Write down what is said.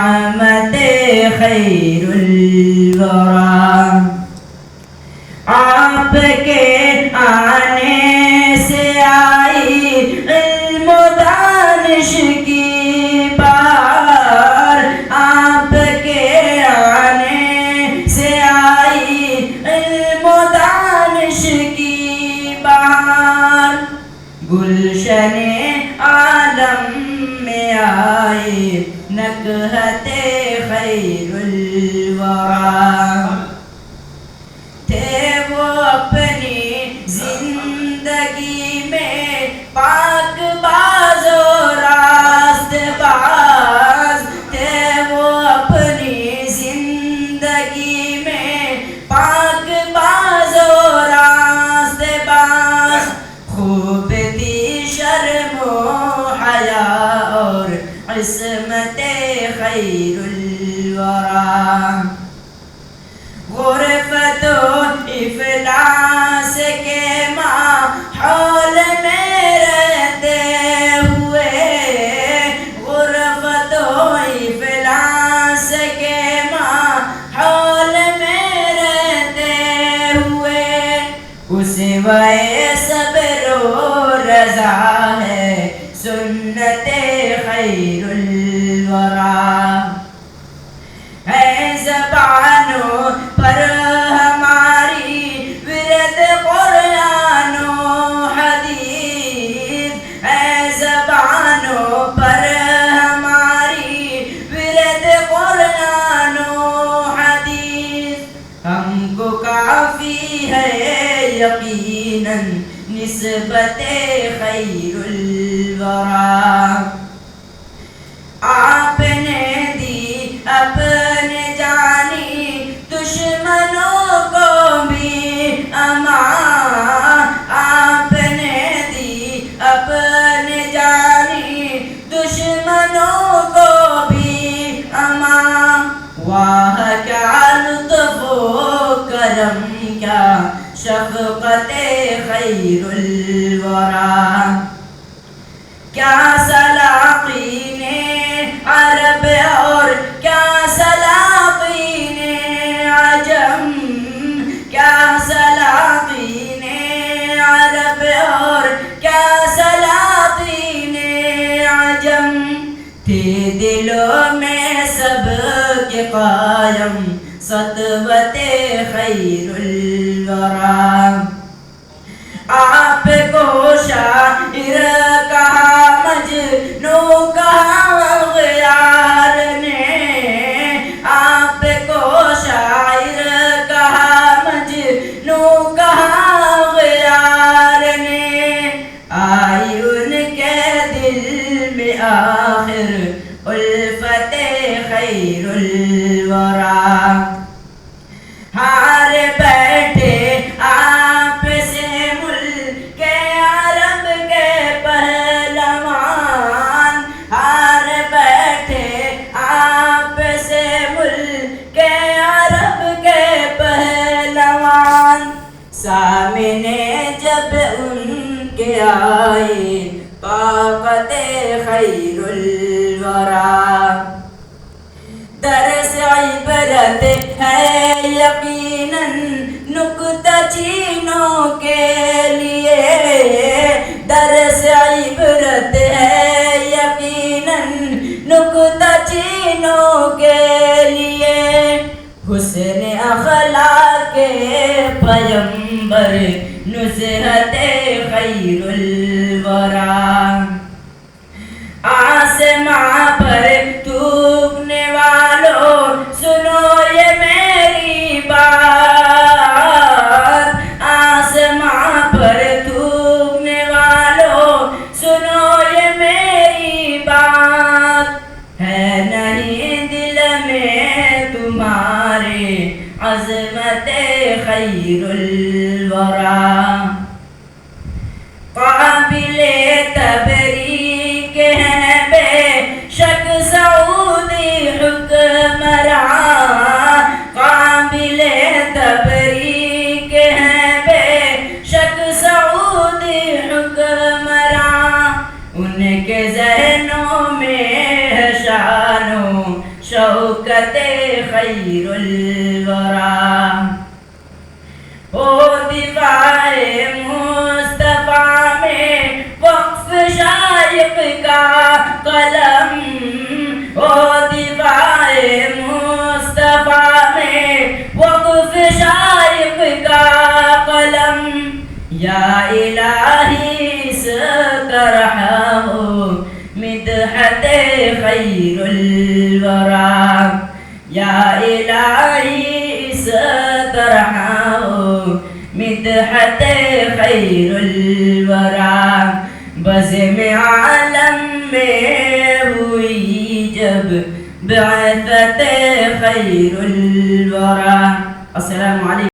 رحمت خیر الورا. آپ کے آنے سے آئی علم و دانش کی بہار. آپ کے آنے سے آئی علم و دانش کی بہار. گلشن عالم میں آئی نکہت خیر الورا. تھے وہ اپنی زندگی میں پاک باز و راست باز. تھے وہ اپنی زندگی میں پاک باز و راست باز. خوب تھی شرم و حیا اور عصمت خیر الورا. غربت و افلاس کے ماحول میں رہتے ہوئے. غربت و افلاس کے ماحول میں رہتے ہوئے. اسوۂ صبر و رضا ہے سنت خیر الورا. ہے زبانوں پر ہماری ورد قرآن و حدیث. ہے زبانوں پر ہماری ورد قرآن و حدیث. ہم کو کافی ہے یقیناً نسبت خیر الورا. آپ نے دی اپنے جانی دشمنوں کو بھی امان. آپ نے دی اپنے جانی دشمنوں کو بھی امان. واہ کیا لطف و کرم کیا شفقت خیر الورا. کیا سلاطین عرب اور کیا سلاطین عجم. کیا سلاطین عرب اور کیا سلاطین عجم. تھے دلوں میں سب کے قائم سطوت خیر الورا. آپ کو شاعر کہا مجنوں کہا غیار نے. آپ کو شاعر کہا مجنوں کہا غیار نے. آئی ان کے دل میں آخر الفت خیر الورا. ہار بیٹھے آپ سے ملک عرب کے پہلوان. ہار بیٹھے آپ سے ملک عرب کے پہلوان. سامنے جب ان کے آئی طاقت خیر الورا. درس عبرت ہے یقیناً نکتہ چینوں کے لیے. درس عبرت ہے یقیناً نکتہ چینوں کے لیے. حسن اخلاق کے پیمبر نصرت خیر الورا. آسماں پر تھوکنے والوں سنو یہ میری بات. آسماں پر تھوکنے والوں سنو یہ میری بات. ہے نہیں دل میں تمہارے عظمت خیر الورا. قابل تبریک ہیں بے شک سعودی حکمراں. قابل تبریک ہیں بے شک سعودی حکمراں. ان کے ذہنوں میں ہے شان و بعثت خیر الورا. او دفاع مصطفیٰ میں وقف شائق کا قلم. او دفاع مصطفیٰ میں وقف شائق کا قلم. یا الہی اس کا رحم مدحت خیر الورا. یا الہی اس کا رحم مدحت خیر الورا. بزم عالم میں ہوئی جب بعثت خیر الورا. السلام علیکم.